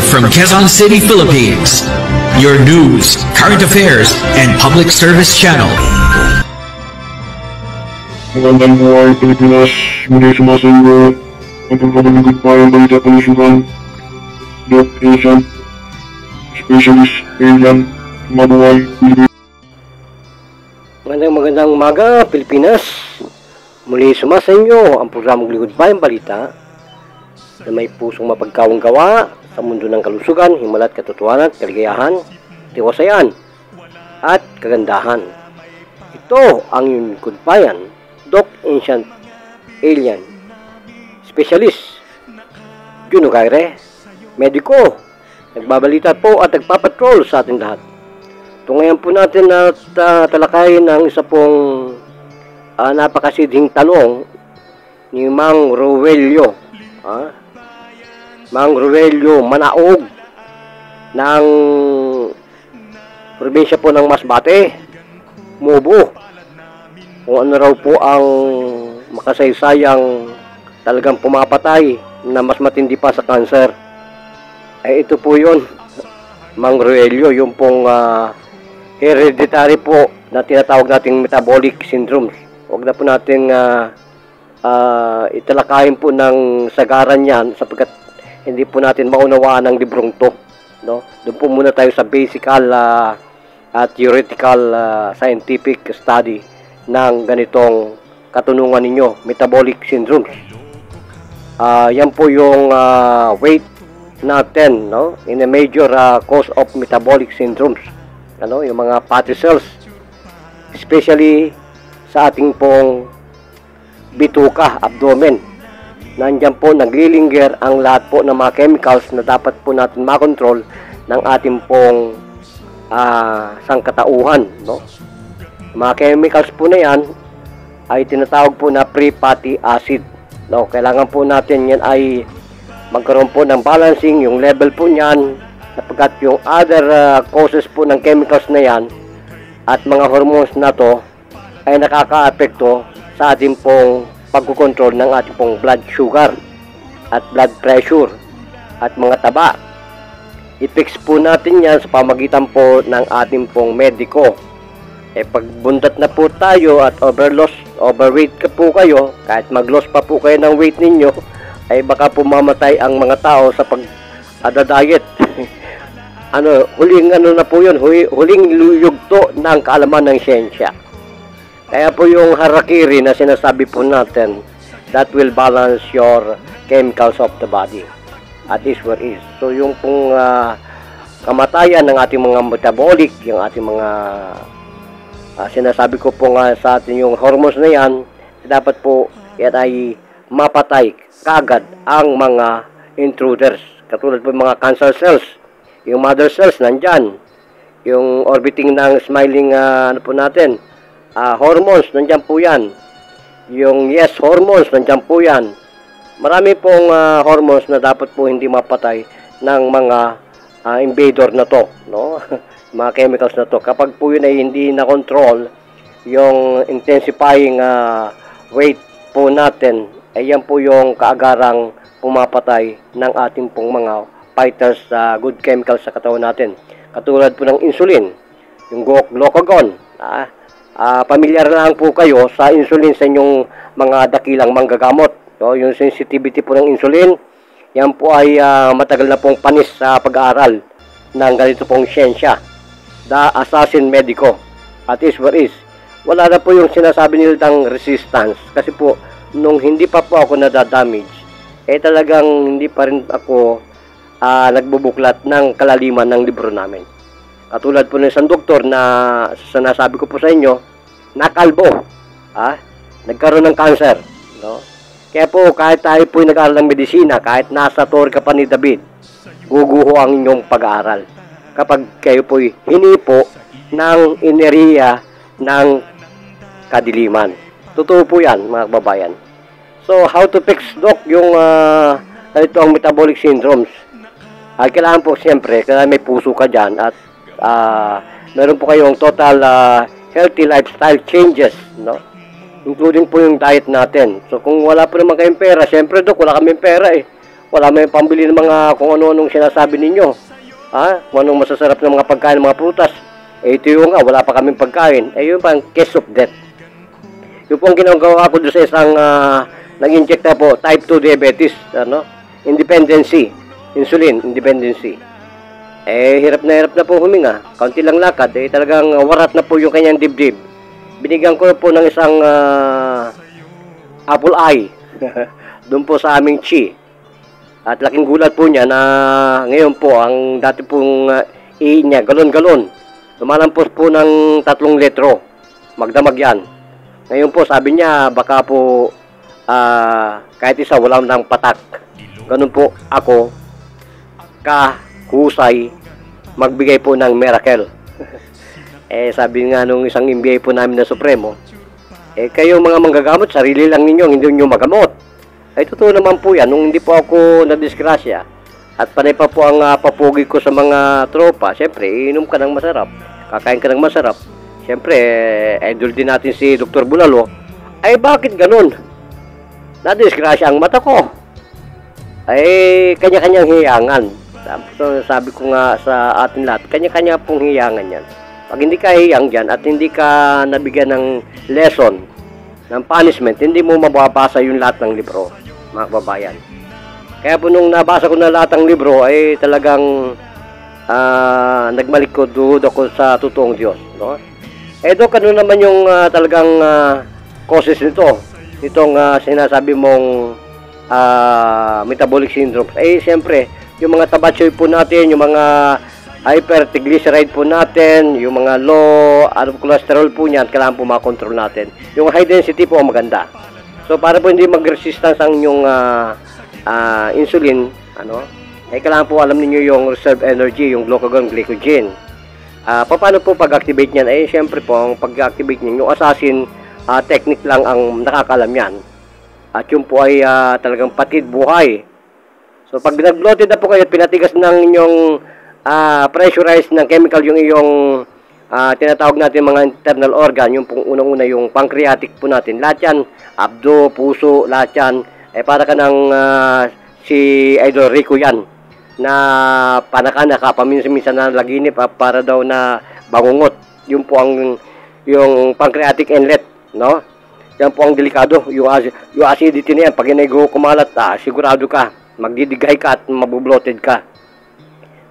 Live from Quezon City, Philippines. Your news, current affairs, and public service channel. Magandang buhay Pilipinas, muli sumasayo ang programa ng Goodbye Balita Kalusugan. Doc Asian, Specialist Alien, Mabuhay Pilipinas. Magandang umaga Pilipinas. Muli sumasayo ang programang Goodbye Balita na may pusong mapagkawang gawa sa mundo ng kalusugan, himala at katotohanan, kaligayahan, tiwasayan at kagandahan. Ito ang yung Goodbayan, Doc Ancient Alien Specialist Juno Gaire, mediko, nagbabalita po at nagpapatrol sa ating lahat. Ito ngayon po natin at talakayin ang isa pong napakasidhing tanong ni Mang Roelio. Mang Roelio Manaog ng probinsya po ng Masbate, Mubo. Kung ano raw po ang makasaysayang talagang pumapatay na mas matindi pa sa cancer. Ay ito po yun, Mang Roelio, yung pong hereditary po na tinatawag nating metabolic syndromes. Huwag na po natin italakayin po ng sagaran yan sapagkat hindi po natin maunawaan ang librong to, no? Doon po muna tayo sa basical theoretical scientific study ng ganitong katunungan ninyo, metabolic syndromes. Yan po yung weight natin, no? In a major cause of metabolic syndromes, ano, yung mga fatty cells, especially sa ating pong bituka, abdomen. Nandiyan po naglilinger ang lahat po ng mga chemicals na dapat po natin makontrol ng ating pong sangkatauhan, no? Mga chemicals po na yan ay tinatawag po na free fatty acid, no? Kailangan po natin yan ay magkaroon po ng balancing yung level po niyan sapagkat yung other causes po ng chemicals na yan at mga hormones na to ay nakaka-apekto sa ating pong pagkukontrol ng ating pong blood sugar at blood pressure at mga taba. I-fix po natin yan sa pamagitan po ng ating pong mediko. Pag bundat na po tayo at overweight ka po kayo, kahit mag-loss pa po kayo ng weight ninyo, ay baka po mamatay ang mga tao sa pag-diet. Huling na po yun, huling yugto ng kaalaman ng siyensya. Kaya po yung harakiri na sinasabi po natin, that will balance your chemicals of the body. At is where is. So yung pong kamatayan ng ating mga metabolic, yung ating mga sinasabi ko po nga sa atin yung hormones na yan, dapat po yan ay mapatay kagad ang mga intruders. Katulad po mga cancer cells, yung mother cells nandyan, yung orbiting ng smiling po natin, hormones, nandiyan po yan. Yung yes hormones, nandiyan po yan. Marami pong hormones na dapat po hindi mapatay ng mga invader na to, no? Mga chemicals na to. Kapag po yun ay hindi na-control, yung intensifying weight po natin, ay yan po yung kaagarang pumapatay ng ating pong mga fighters sa good chemicals sa katawan natin. Katulad po ng insulin, yung glucagon, pamilyar lang po kayo sa insulin sa inyong mga dakilang manggagamot. So, yung sensitivity po ng insulin, yan po ay matagal na pong panis sa pag-aaral ng ganito pong siyensya. The assassin medico. At is where is. Wala na po yung sinasabi nilang resistance. Kasi po, nung hindi pa po ako nadadamage, talagang hindi pa rin ako nagbubuklat ng kalaliman ng libro namin. Katulad po ng isang doktor na sinasabi ko po sa inyo, nakalbo, nagkaroon ng cancer, no? Kaya po, kahit tayo po nag-aaral ng medisina, kahit nasa tour ka pa ni David, guguho ang inyong pag-aaral. Kapag kayo po hinipo ng ineriya ng kadiliman. Totoo po yan, mga kababayan. So, how to fix, Doc, yung ito ang metabolic syndromes? Kailangan po, siyempre, kailangan may puso ka dyan at meron po kayong total healthy lifestyle changes, no? Including po yung diet natin. So kung wala po naman kayong pera, syempre Dok, wala kaming pera wala may pambili ng mga kung ano-anong sinasabi ninyo. Kung anong masasarap ng mga pagkain, mga prutas. Ito yung wala pa kaming pagkain. Yun pa ang case of death. Yung pong ginagawa ko doon sa isang nag-inject na po, type 2 diabetes, independency, insulin, independency. Hirap na po huminga. Kaunti lang lakad, talagang warat na po yung kanyang dibdib. Binigyan ko po ng isang apple eye doon po sa aming chi. At laking gulat po niya na ngayon po, ang dati pong ihi niya, galon-galon. Lumalampos po ng 3 litro. Magdamag yan. Ngayon po, sabi niya, baka po kahit isa, wala nang patak. Ganun po ako, kahusay, magbigay po ng miracle. Sabi nga nung isang MBA po namin na Supremo, kayo mga manggagamot, sarili lang ninyo, hindi nyo magamot. Totoo naman po yan. Nung hindi po ako nadisgrasya at panay pa po ang papugi ko sa mga tropa, syempre, iinom ka ng masarap, kakain ka ng masarap. Syempre, idol din natin si Dr. Bulalo. Bakit ganun? Nadisgrasya ang mata ko. Kanya-kanyang hiyangan. Sabi ko nga sa atin lahat, kanya-kanya pong hiyangan yan. Pag hindi ka hiyang dyan at hindi ka nabigyan ng lesson, ng punishment, hindi mo mababasa yung lahat ng libro, mga kababayan. Kaya po nung nabasa ko na lahat ng libro, talagang nagmalikod ako sa totoong Diyos. No? Dok, ano naman yung talagang causes nito? Itong sinasabi mong metabolic syndrome. Siyempre, yung mga tabatsoy po natin, yung mga hypertriglyceride po natin, yung mga low cholesterol po niyan, kailangan po makontrol natin. Yung high density po ang maganda. So para po hindi mag-resistance ang inyong insulin, kailangan po alam niyo yung reserve energy, yung glycogen. Paano po pag-activate niyan? Siyempre po, ang pag-activate niyan, yung assassin technique lang ang nakakalam yan. At yun po ay talagang patid buhay. So pag nag-bloated na po kayo at pinatigas ng inyong pressurized ng chemical yung iyong tinatawag natin mga internal organ, yung unang-una yung pancreatic po natin, lahat yan, abdo, puso, lahat yan, para ka ng si Idol Rico yan, na panaka paminsan-minsan na laginip para daw na bangungot. Yun po ang yung pancreatic inlet, no? Yan po ang delikado, yung acidity na yan, pag kumalat, sigurado ka, magdidigay ka at mabubloated ka.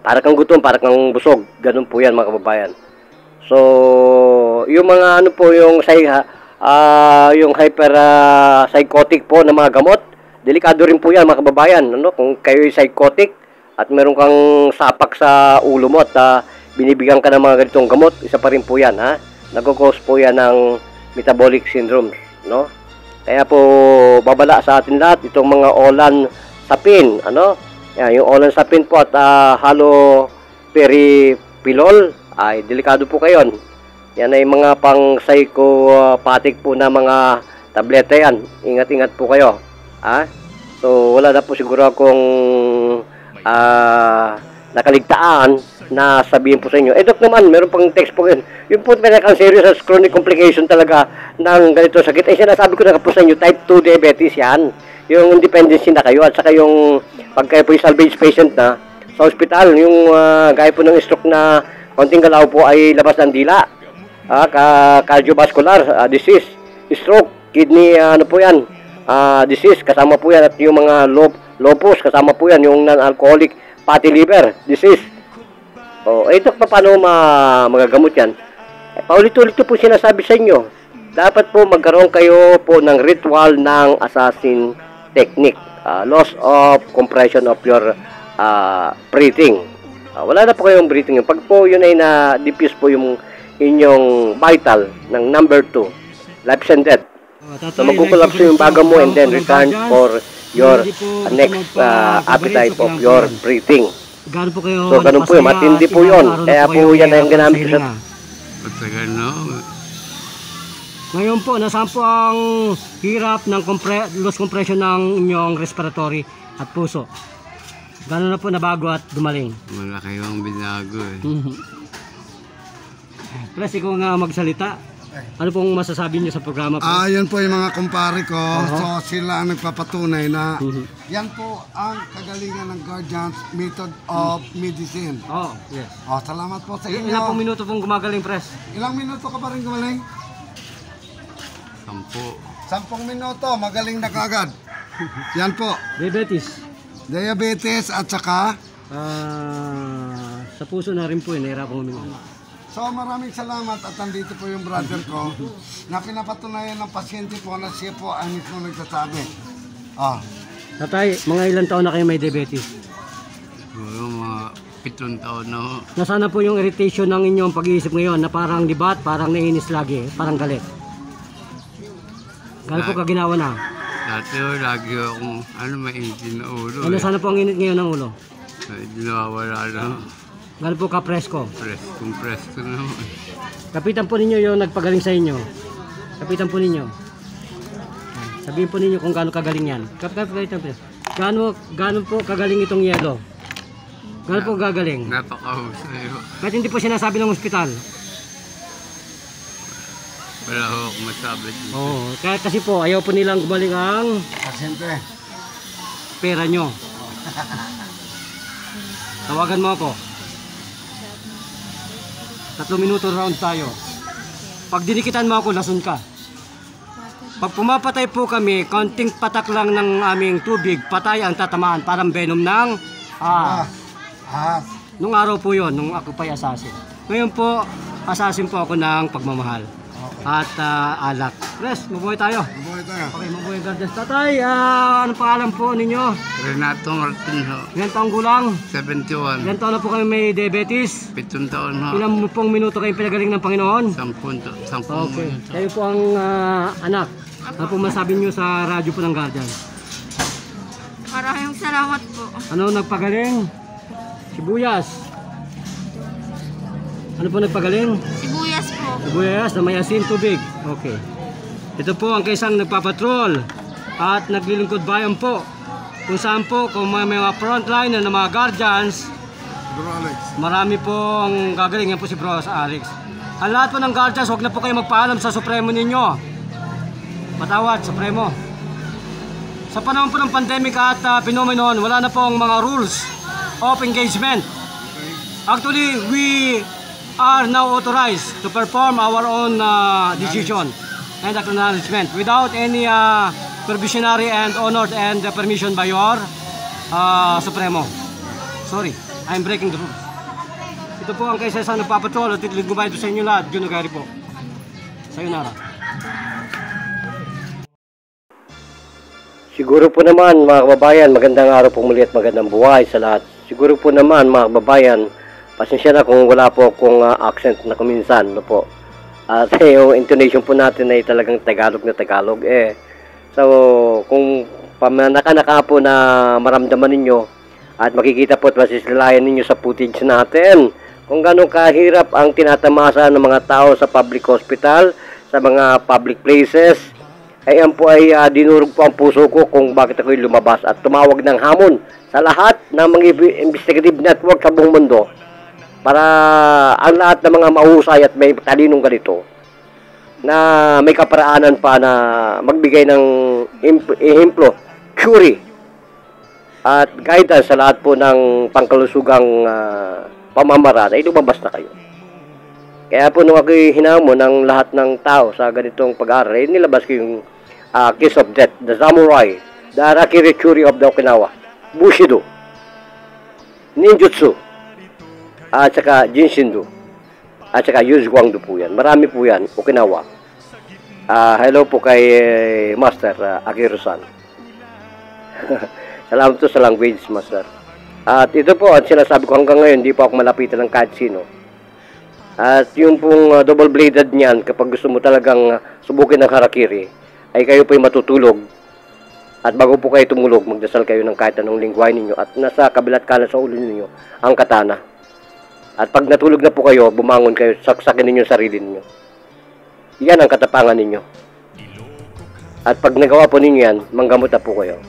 Para kang gutom, para kang busog. Ganun po yan, mga kababayan. So, yung mga yung yung hyper psychotic po na mga gamot, delikado rin po yan, mga kababayan. Kung kayo ay psychotic at meron kang sapak sa ulo mo at binibigyan ka ng mga ganitong gamot, isa pa rin po yan, nagkakos po yan ng metabolic syndrome, no? Kaya po, babala sa atin lahat itong mga olan sapin, yan, yung olanzapine po at haloperidol ay delikado po kayo. Yan ay mga pang psychopathic po na mga tableta yan. Ingat-ingat po kayo. So wala na po siguro akong nakaligtaan na sabihin po sa inyo. Dok naman, meron pang text po yun. Yung po pinakang serious as chronic complication talaga ng ganito sakit. Sinasabi ko na po sa inyo, type 2 diabetes yan. Yung independency na kayo at saka yung pag kayo po yung salvage patient na sa ospital, yung gaya po ng stroke na konting galaw po ay labas ng dila, cardiovascular disease, stroke, kidney po yan, disease, kasama po yan, at yung mga lupus, kasama po yan, yung non-alcoholic fatty liver disease. Ito paano magagamot yan? Paulit-ulit po sinasabi sa inyo, dapat po magkaroon kayo po ng ritual ng assassin technique, loss of compression of your breathing. Wala na po kayong breathing. Pag po yun ay na-diffuse po yung inyong vital ng number 2, life and death. So magkukulapso yung baga mo and then return for your next appetite of your breathing. So ganun po yun, matindi po yun. Kaya po yan ay ang ginamit sa... Ngayon po, nasaan po ang hirap ng loss compression ng inyong respiratory at puso? Gano'n na po nabago at gumaling? Wala kayong binago eh. Plus, ikaw nga magsalita. Ano pong masasabi niyo sa programa po? Yan po yung mga kumpare ko. So sila ang nagpapatunay na yan po ang kagalingan ng Guardians Method of Medicine. Yes. Salamat po sa inyo. Ilang pong minuto pong gumagaling, Pres? Ilang minuto ka pa rin gumaling? 10 minuto, magaling na kagad. Yan po. Diabetes at saka sa puso na rin po, nahirapan huminga. so maraming salamat at nandito po yung brother ko na pinapatunayan ng pasyente po na siya po ang mismo nagsasabi. Tatay, mga ilang taon na kayo may diabetes? Mga 7 taon na ho. Nasana po yung irritation ng inyong pag-iisip ngayon na parang libat, parang naiinis lagi, parang galit? Gano'n po kaginawa na? Dati ho, lagi akong mainit na ulo. Ano sana po ang init ngayon ng ulo? Hindi nawawala na. Gano'n po ka-presko? Presko na ho. Kapitan po ninyo yung nagpagaling sa inyo. Kapitan po ninyo. Sabihin po ninyo kung gaano kagaling yan. Kapitan po. Gaano po kagaling itong yelo? Gaano po gagaling? Napakahusay ho. Kahit hindi po sinasabi ng ospital. Wala ho akong masabi dito. Kaya kasi po ayaw po nilang gumaling ang pasyente. pera nyo. Tawagan mo ako. 3 minuto round tayo. Pag dinikitan mo ako, lason ka. Pag pumapatay po kami, konting patak lang ng aming tubig, patay ang tatamaan, parang venom ng nung araw po yon, nung ako pa'y assassin. Ngayon po, assassin po ako ng pagmamahal. At alak. Pres, mabuhay tayo. Mabuhay tayo. Okay, mabuhay Guardians. Tatay, anong pangalan po ninyo? Renato Martin ho. Ilan taong gulang? 71. Ilan taon na po kayo may diabetes? 7 taon ho. Ilang pong minuto kayong pinagaling ng Panginoon? 10 Okay. minuto. Kayo po ang anak. Ano po masabi nyo sa radyo po ng Guardians? Maraming salamat po. Ano nagpagaling? Sibuyas. Ano po nagpagaling? Sibuyas po. Sibuyas na may asin, tubig. Okay. Ito po ang kaisang nagpapatrol at naglilingkod bayan po. Kung saan po, kung may mga frontline na mga Guardians, Bro Alex. marami po ang gagaling. Yan po si Bro Alex. Ang lahat po ng Guardians, huwag na po kayo magpaalam sa Supremo ninyo. Patawad, Supremo. Sa panahon po ng pandemic at phenomenon, wala na po ang mga rules of engagement. Actually, we are now authorized to perform our own decision and acknowledgement without any provisionary and honored and permission by your Supremo. Sorry, I'm breaking the rules. Ito po ang kaisa-isa nagpapatrol at ituligubayo sa inyo lahat. Jun Nagari po. Sayonara. Siguro po naman mga kababayan, magandang araw po muli at magandang buhay sa lahat. Siguro po naman mga kababayan, pasensya na kung wala po akong accent na kuminsan, no po. At yung intonation po natin ay talagang Tagalog na Tagalog. So, kung pamanaka-naka po na maramdaman ninyo at makikita po at masisilayan ninyo sa footage natin kung gano'ng kahirap ang tinatamasa ng mga tao sa public hospital, sa mga public places, ay yan po ay dinurog po ang puso ko kung bakit ako'y lumabas at tumawag ng hamon sa lahat ng mga investigative network sa buong mundo para ang lahat ng mga mahusay at may talinong ganito na may kaparaanan pa na magbigay ng ehemplo, cure at guidance sa lahat po ng pangkalusugang pamamaraan ay lumabas na kayo. Kaya po nung ako'y hinamon ng lahat ng tao sa ganitong pag-aaral, ay nilabas ko yung Kiss of Death, The Samurai, The Harakiri Churi of the Okinawa, Bushido, Ninjutsu, at saka Jinshindu, at saka Yuzhuangdo po yan. Marami po yan, Okinawa. Hello po kay Master Akiro-san. Salamat po sa language, Master. At ito po, at sinasabi ko hanggang ngayon, hindi po ako malapitan ng kahit sino. At yung pong double-bladed niyan, kapag gusto mo talagang subukin ng harakiri, ay kayo po'y matutulog. At bago po kayo tumulog, magdasal kayo ng kahit anong lingwahe ninyo. At nasa kabilat kanan sa ulo ninyo, ang katana. At pag natulog na po kayo, bumangon kayo, saksakin ninyo sarili ninyo. Yan ang katapangan ninyo. At pag nagawa po ninyo yan, manggamot na po kayo.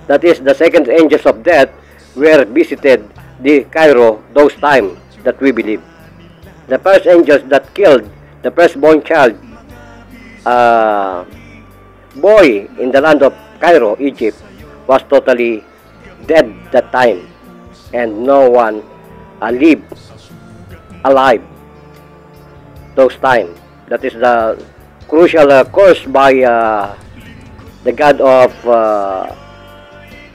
That is, the second angels of death were visited the Cairo those time that we believe. The first angels that killed the firstborn child, boy in the land of Cairo, Egypt, was totally dead that time, and no one lived alive those time. That is the crucial curse by the God of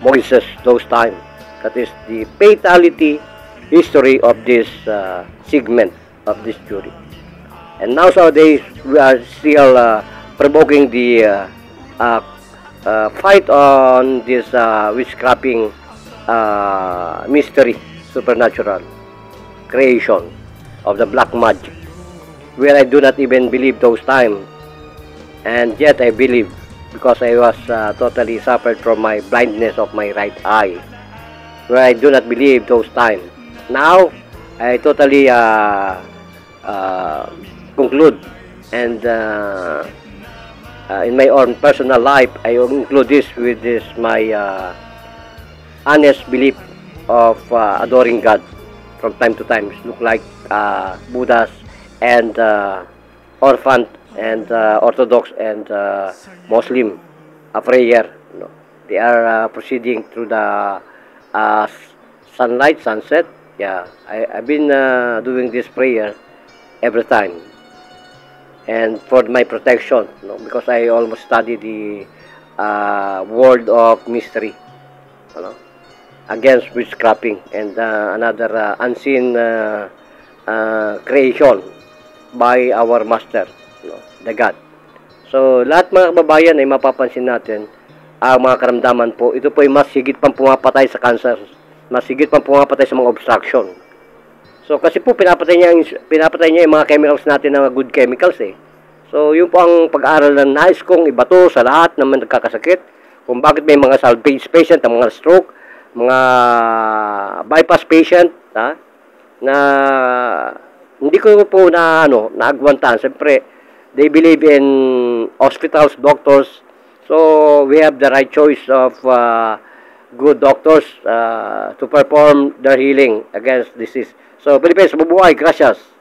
Moses those time. That is the fatality history of this segment of this jury. And nowadays we are still provoking the fight on this witchcrafting mystery, supernatural creation of the black magic, where I do not even believe those time, and yet I believe, because I was totally suffered from my blindness of my right eye, where I do not believe those time. Now I totally conclude, and in my own personal life, I include this with this my honest belief of adoring God from time to time. Look like Buddhas and orphan and Orthodox and Muslim prayer. You know, they are proceeding through the sunlight, sunset. Yeah, I've been doing this prayer every time, and for my protection, you know, because I almost study the world of mystery, you know, against witchcrafting and another unseen creation by our master, you know, the God. So lahat mga kababayan ay mapapansin natin ang mga karamdaman po. Ito po ay mas higit pang pumapatay sa cancer, mas higit pang pumapatay sa mga obstruction. So kasi po pinapatay niya yung mga chemicals natin, ng good chemicals eh. So yun po ang pag-aaral na nais kong ibato sa lahat ng mga nagkakasakit, kung bakit may mga salvage patient, ang mga stroke, mga bypass patient, ha, na hindi ko po naagwantan. Siyempre, they believe in hospitals, doctors. So we have the right choice of good doctors to perform their healing against disease. So Philippines, mabuhay, gracias.